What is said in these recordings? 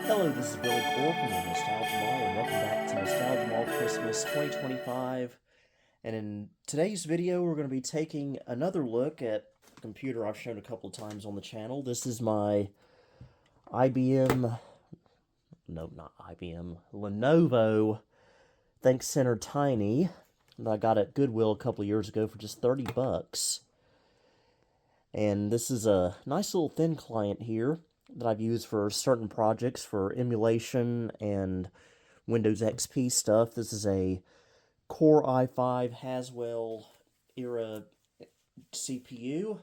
Hello, this is Billy Core from the Nostalgia Mall, and welcome back to Nostalgia Mall Christmas 2025. And in today's video, we're going to be taking another look at a computer I've shown a couple of times on the channel. This is my Lenovo ThinkCentre Tiny that I got at Goodwill a couple of years ago for just 30 bucks. And this is a nice little thin client here that I've used for certain projects for emulation and Windows XP stuff. This is a Core i5 Haswell era CPU.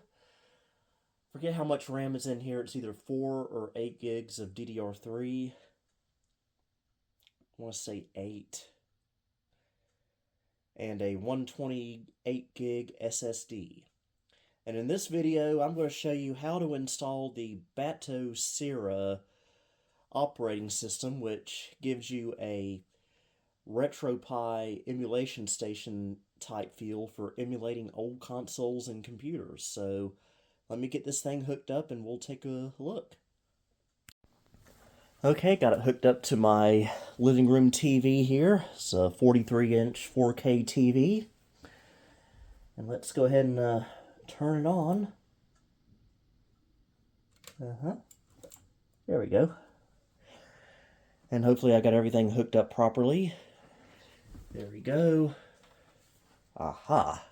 Forget how much RAM is in here. It's either 4 or 8 gigs of DDR3. I want to say 8. And a 128 gig SSD. And in this video, I'm going to show you how to install the Batocera operating system, which gives you a RetroPie emulation station type feel for emulating old consoles and computers. So let me get this thing hooked up and we'll take a look. Okay, got it hooked up to my living room TV here. It's a 43-inch 4K TV. And let's go ahead and turn it on. There we go. And hopefully I got everything hooked up properly. There we go. Aha.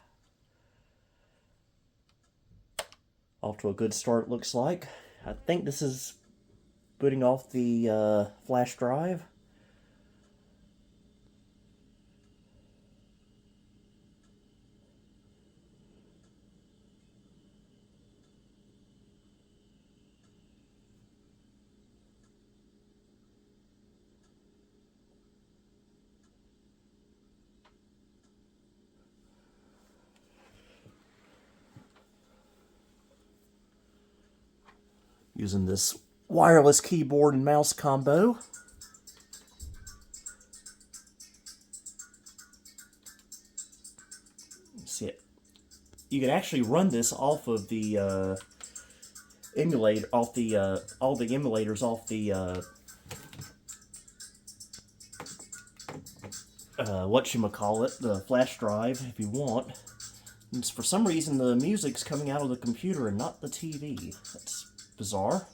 Off to a good start, looks like. I think this is booting off the flash drive. Using this wireless keyboard and mouse combo. See it. You can actually run this off of the emulator, off the all the emulators off the whatchamacallit, the flash drive if you want. And for some reason the music's coming out of the computer and not the TV. That's bizarre.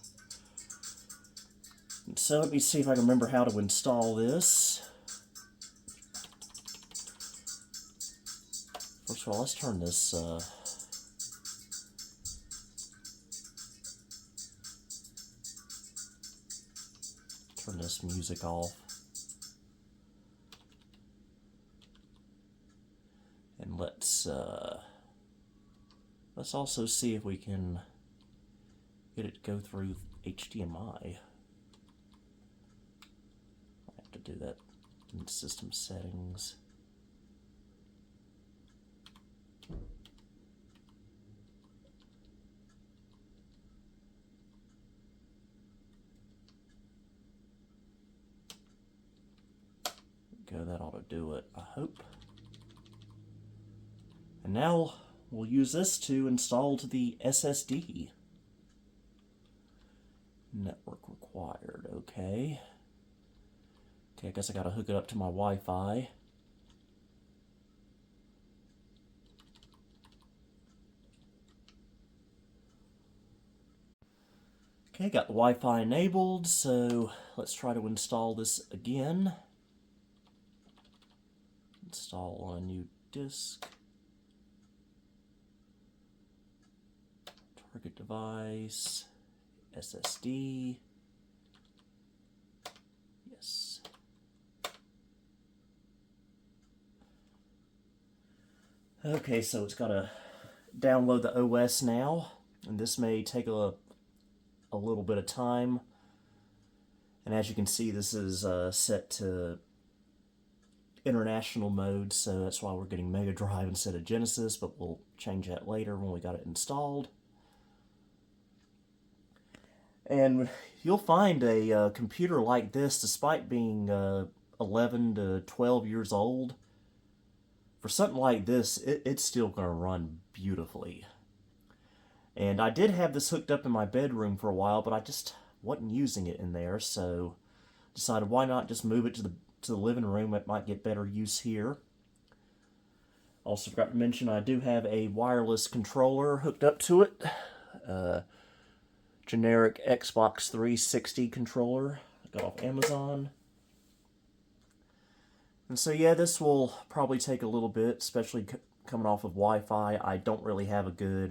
So let me see if I can remember how to install this. First of all, let's turn this music off. And let's also see if we can get it to go through HDMI. I have to do that in system settings. Go, that ought to do it, I hope. And now we'll use this to install to the SSD. Network required, okay. Okay, I guess I gotta hook it up to my Wi-Fi. Okay, got the Wi-Fi enabled, so let's try to install this again. Install on a new disk. Target device. SSD. Yes. Okay, so it's got to download the OS now, and this may take a little bit of time. And as you can see, this is set to international mode, so that's why we're getting Mega Drive instead of Genesis, but we'll change that later when we got it installed. And you'll find a computer like this, despite being 11 to 12 years old, for something like this, it's still going to run beautifully. And I did have this hooked up in my bedroom for a while, but I just wasn't using it in there, so decided why not just move it to the living room. It might get better use here. Also forgot to mention I do have a wireless controller hooked up to it. Generic Xbox 360 controller. I got off Amazon. And so yeah, this will probably take a little bit, especially coming off of Wi-Fi. I don't really have a good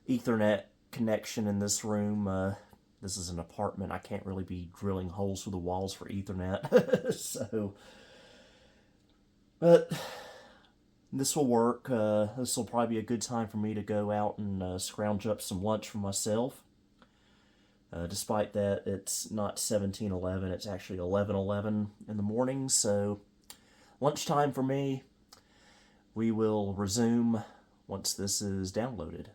Ethernet connection in this room. This is an apartment. I can't really be drilling holes through the walls for Ethernet. So, but this will work. This will probably be a good time for me to go out and scrounge up some lunch for myself. Despite that, it's not 17:11, it's actually 11:11 in the morning, so lunchtime for me. We will resume once this is downloaded.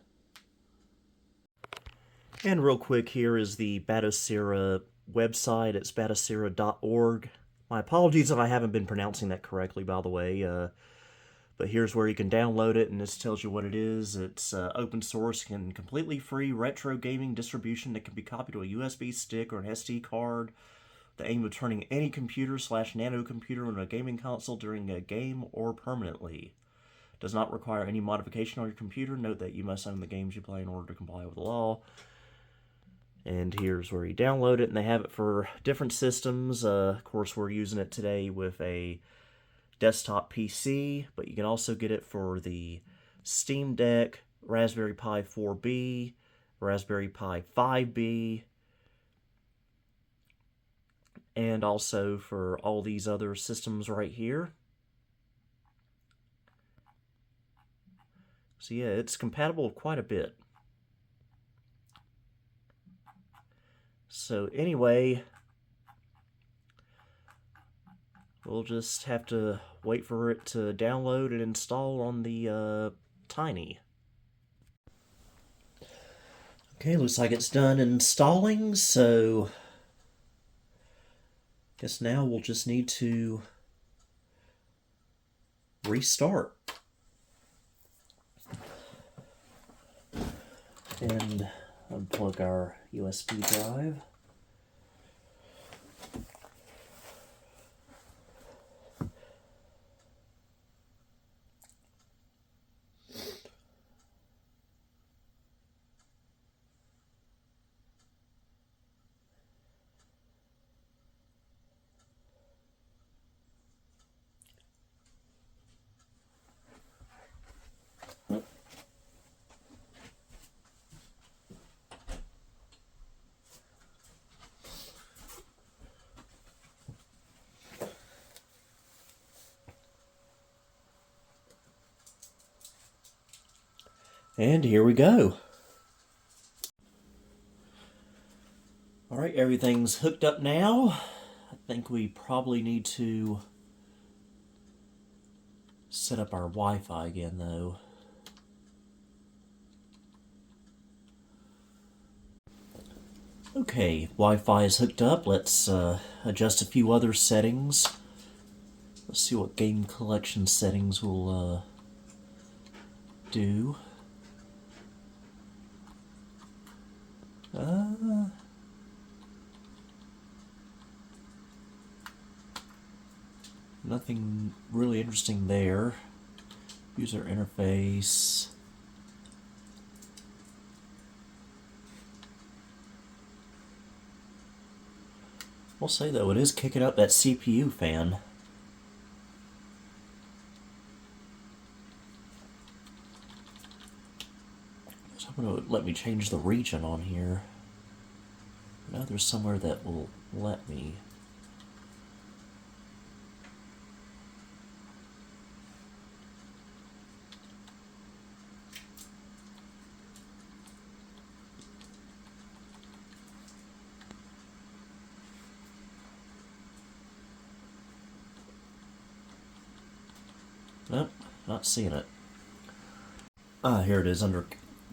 And real quick, here is the Batocera website. It's batocera.org. My apologies if I haven't been pronouncing that correctly, by the way. But here's where you can download it, and this tells you what it is. It's open source and completely free retro gaming distribution that can be copied to a USB stick or an SD card. The aim of turning any computer/nano computer into a gaming console during a game or permanently. Does not require any modification on your computer. Note that you must own the games you play in order to comply with the law. And here's where you download it, and they have it for different systems. Of course, we're using it today with a desktop PC, but you can also get it for the Steam Deck, Raspberry Pi 4B, Raspberry Pi 5B, and also for all these other systems right here. So yeah, it's compatible with quite a bit. So anyway, we'll just have to wait for it to download and install on the Tiny. Okay, looks like it's done installing, so guess now we'll just need to restart. And unplug our USB drive. And here we go. Alright, everything's hooked up now. I think we probably need to set up our Wi-Fi again, though. Okay, Wi-Fi is hooked up. Let's adjust a few other settings. Let's see what game collection settings will do. Nothing really interesting there. User interface. We'll say though, it is kicking up that CPU fan. So I'm going to let me change the region on here. Now there's somewhere that will let me. Nope, not seeing it. Here it is under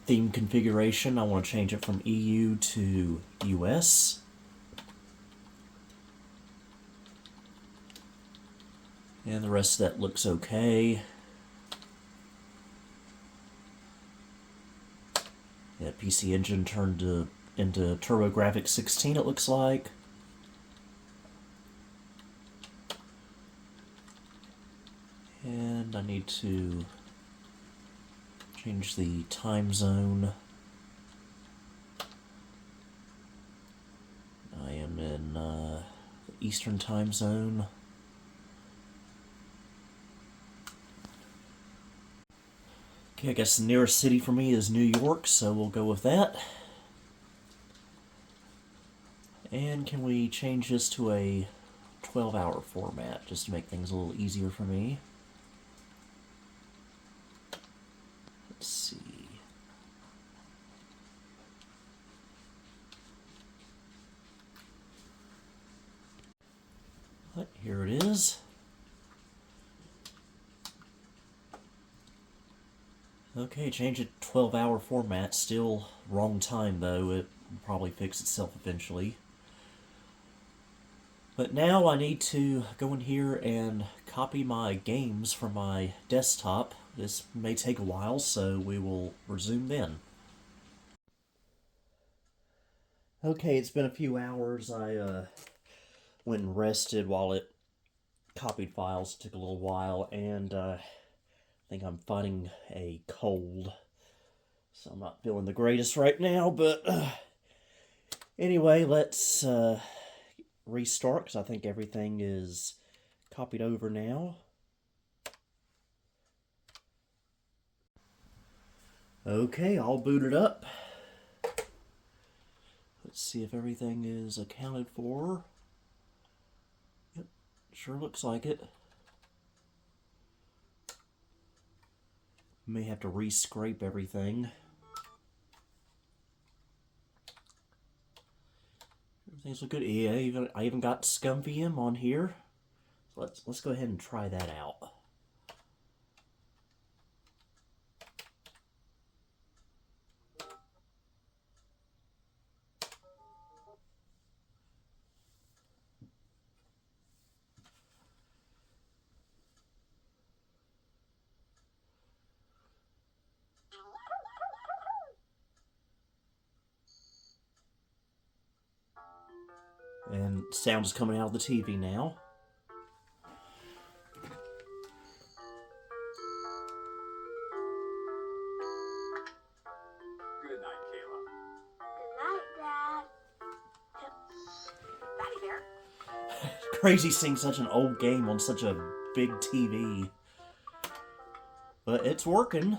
theme configuration. I want to change it from EU to US. And the rest of that looks okay. Yeah, PC Engine turned into TurboGrafx 16, it looks like. And I need to change the time zone. I am in the Eastern time zone. Okay, I guess the nearest city for me is New York, so we'll go with that. And can we change this to a 12-hour format, just to make things a little easier for me? Let's see. But here it is. Okay, change it to 12-hour format. Still wrong time, though. It will probably fix itself eventually. But now I need to go in here and copy my games from my desktop. This may take a while, so we will resume then. Okay, it's been a few hours. I went and rested while it copied files. It took a little while, and I think I'm fighting a cold. So I'm not feeling the greatest right now, but anyway, let's restart, because I think everything is copied over now. Okay, all booted up. Let's see if everything is accounted for. Yep, sure looks like it. May have to re-scrape everything. Everything's looking good. Yeah, I even got ScummVM on here. So let's go ahead and try that out. And sound is coming out of the TV now. Good night, Kayla. Good night, Dad. Daddy there. Crazy seeing such an old game on such a big TV. But it's working.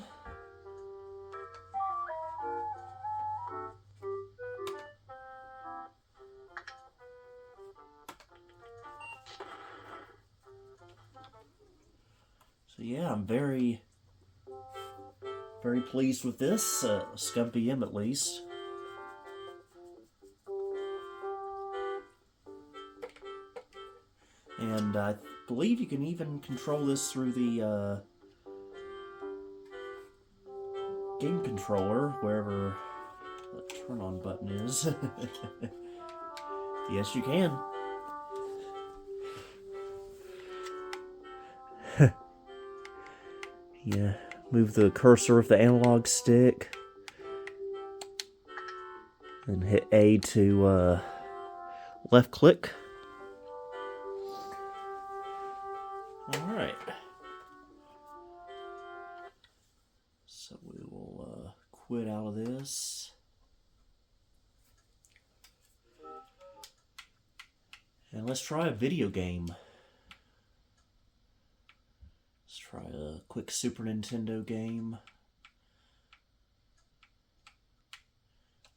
So yeah, I'm very pleased with this, ScummVM at least. And I believe you can even control this through the game controller, wherever the turn on button is. Yes, you can. Yeah, move the cursor with the analog stick. And hit A to left click. Alright. So we will quit out of this. And let's try a video game. Let's try a quick Super Nintendo game.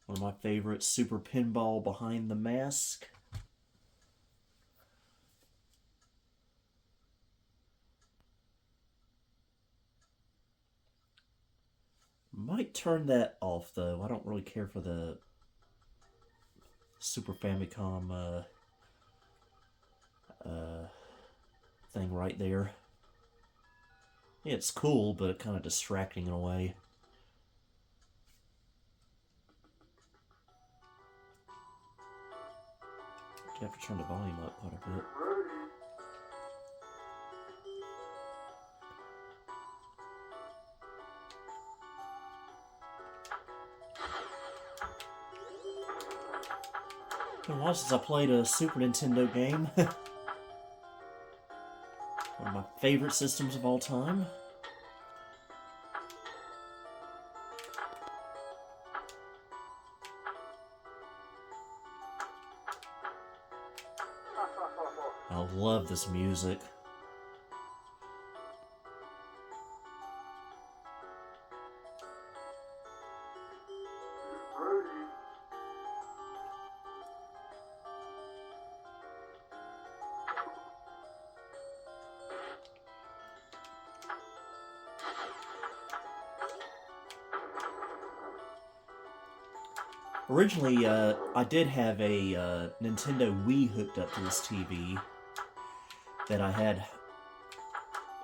One of my favorites, Super Pinball Behind the Mask. Might turn that off, though. I don't really care for the Super Famicom thing right there. Yeah, it's cool, but kind of distracting in a way. You have to turn the volume up quite a bit. It's been a while since I played a Super Nintendo game. One One of my favorite systems of all time. I love this music. Originally, I did have a Nintendo Wii hooked up to this TV that I had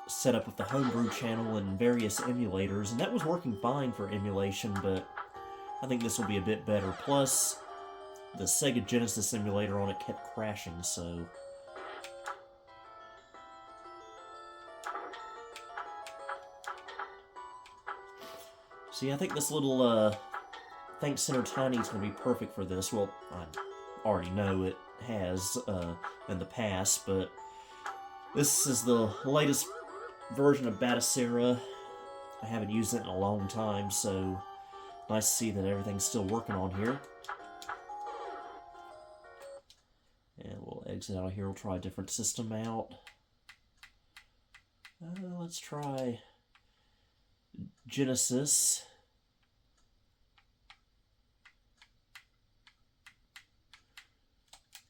set up with the homebrew channel and various emulators, and that was working fine for emulation, but I think this will be a bit better. Plus, the Sega Genesis emulator on it kept crashing, so... See, I think this little, Thanks Center Tiny is going to be perfect for this. Well, I already know it has, in the past, but this is the latest version of Batocera. I haven't used it in a long time, so nice to see that everything's still working on here. And we'll exit out of here. We'll try a different system out. Let's try Genesis.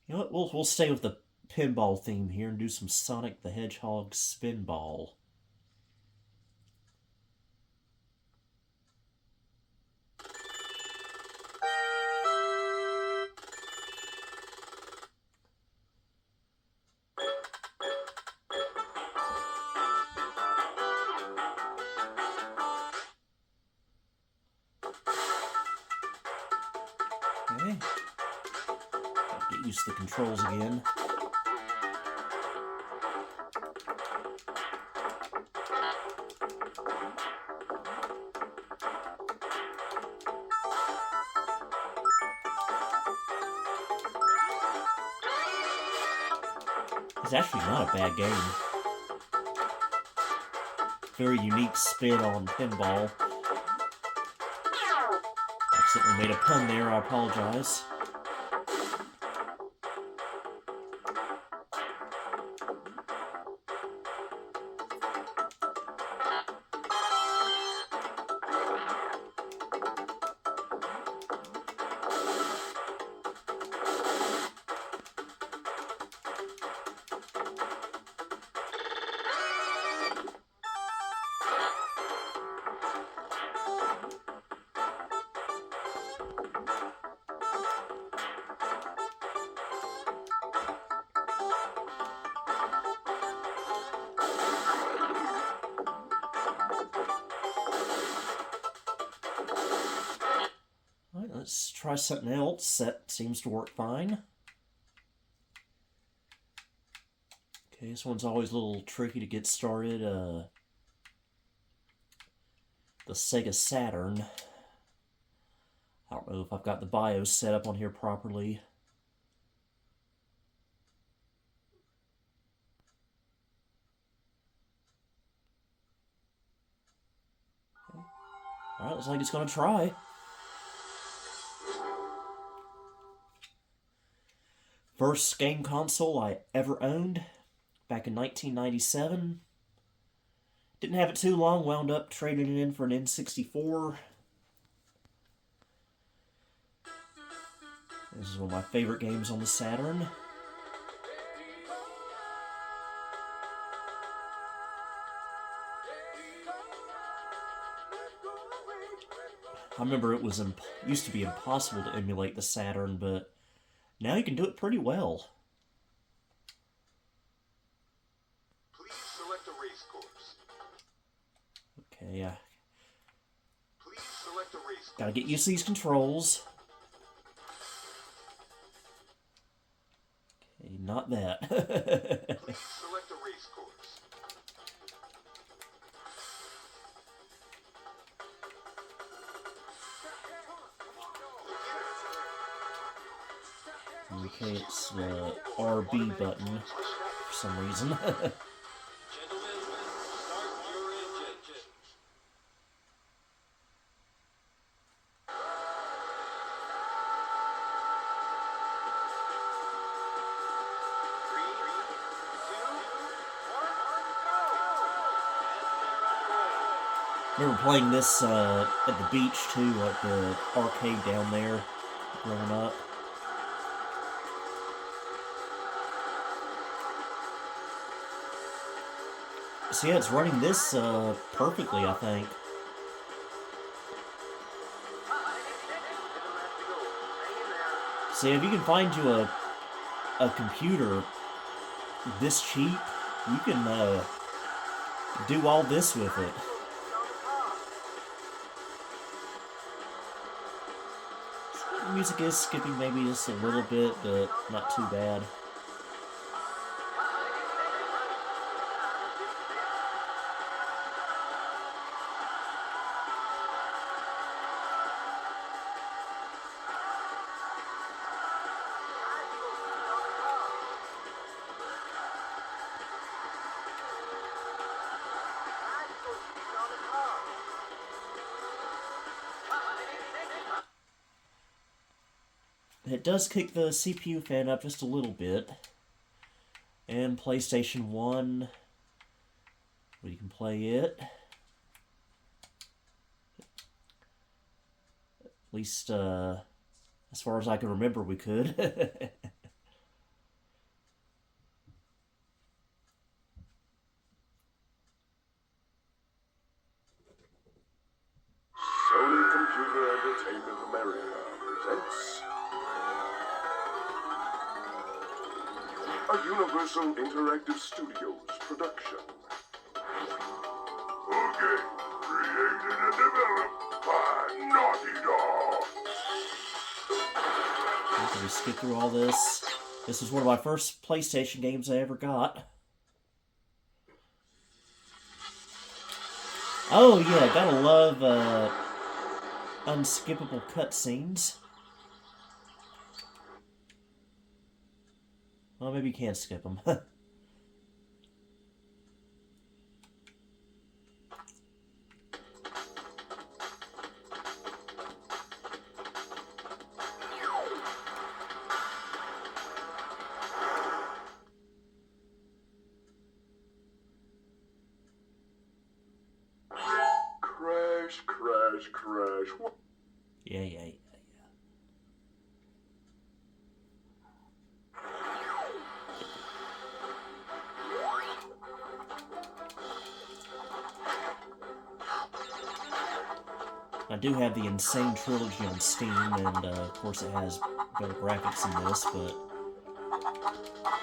You know what? We'll stay with the pinball theme here and do some Sonic the Hedgehog Spinball. Okay. Get used to the controls again. It's actually not a bad game. Very unique spin on pinball. Accidentally made a pun there, I apologize. Alright, let's try something else. That seems to work fine. Okay, this one's always a little tricky to get started. The Sega Saturn. I don't know if I've got the BIOS set up on here properly. Okay. Alright, looks like it's gonna try. First game console I ever owned, back in 1997. Didn't have it too long, wound up trading it in for an N64. This is one of my favorite games on the Saturn. I remember it was used to be impossible to emulate the Saturn, but now you can do it pretty well. Please select a race course. Okay, Please select a race course. gotta get used to these controls. Okay, not that. Please select a race course. Okay, it's the RB button for some reason. Remember playing this at the beach too, like the arcade down there, growing up. So yeah, it's running this perfectly, I think. See, if you can find you a computer this cheap, you can do all this with it. The music is skipping maybe just a little bit, but not too bad. It does kick the CPU fan up just a little bit. And PlayStation 1, we can play it. At least, as far as I can remember, we could. Sony Computer Entertainment America presents a Universal Interactive Studios production. A game created and developed by Naughty Dog. Can we skip through all this? This was one of my first PlayStation games I ever got. Oh yeah, gotta love unskippable cutscenes. Well, maybe you can't skip them. Crash. Yeah. I do have the Insane Trilogy on Steam, and of course it has better graphics than this, but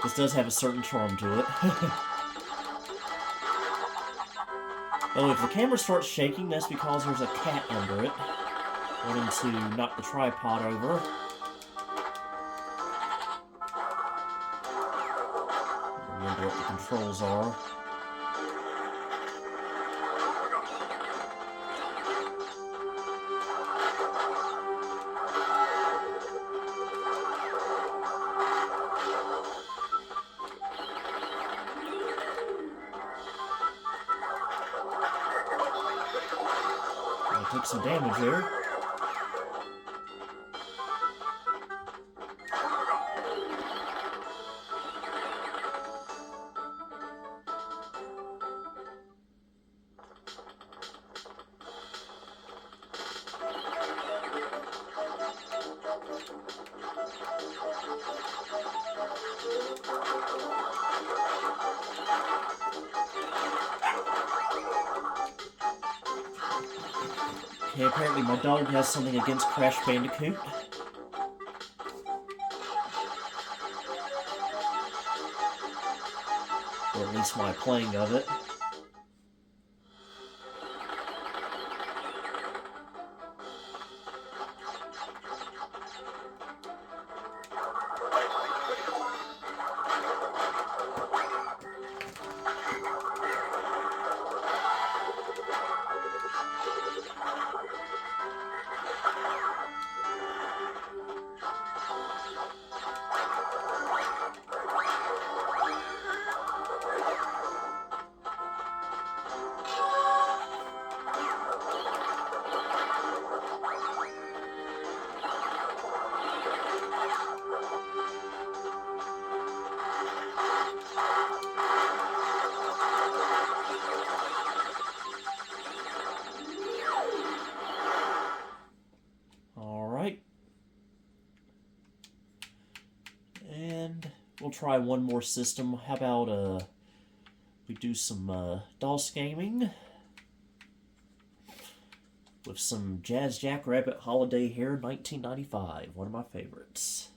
this does have a certain charm to it. Oh, if the camera starts shaking, that's because there's a cat under it, wanting to knock the tripod over. Remember what the controls are. Took some damage there. Okay, apparently my dog has something against Crash Bandicoot. Or at least my playing of it. we'll try one more system. How about we do some DOS gaming with some Jazz Jackrabbit Holiday Hair 1995, one of my favorites.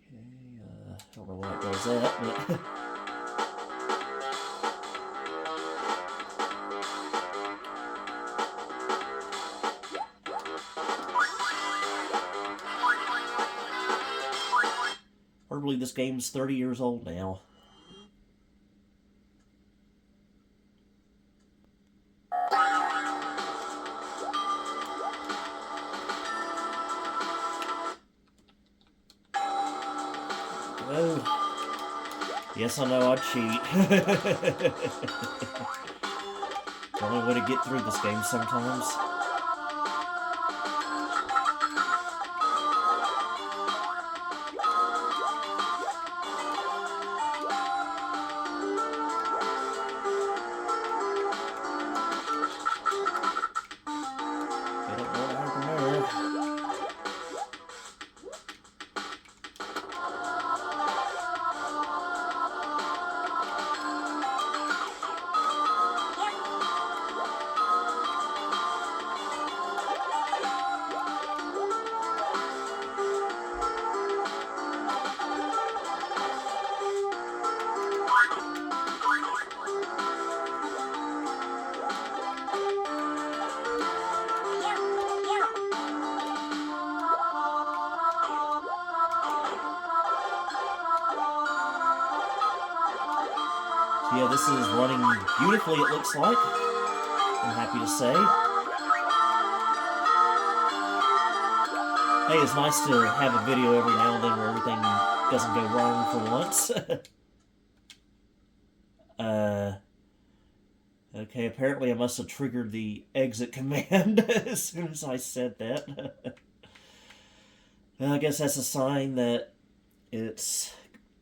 Okay, I don't know why it does that, but hard to believe this game's 30 years old now. Oh, yes, I know I'd cheat. The only way to get through this game sometimes. I don't know what happened there. Yeah, this is running beautifully, it looks like. I'm happy to say. Hey, it's nice to have a video every now and then where everything doesn't go wrong for once. Okay, apparently I must have triggered the exit command as soon as I said that. Well, I guess that's a sign that it's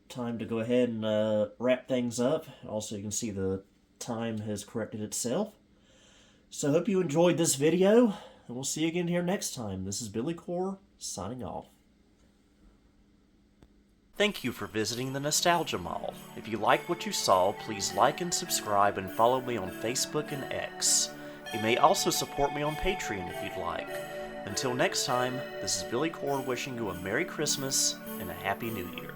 time to go ahead and wrap things up. Also, you can see the time has corrected itself. So I hope you enjoyed this video, and we'll see you again here next time. This is Billy Core, signing off. Thank you for visiting the Nostalgia Mall. If you liked what you saw, please like and subscribe and follow me on Facebook and X. You may also support me on Patreon if you'd like. Until next time, this is Billy Core wishing you a Merry Christmas and a Happy New Year.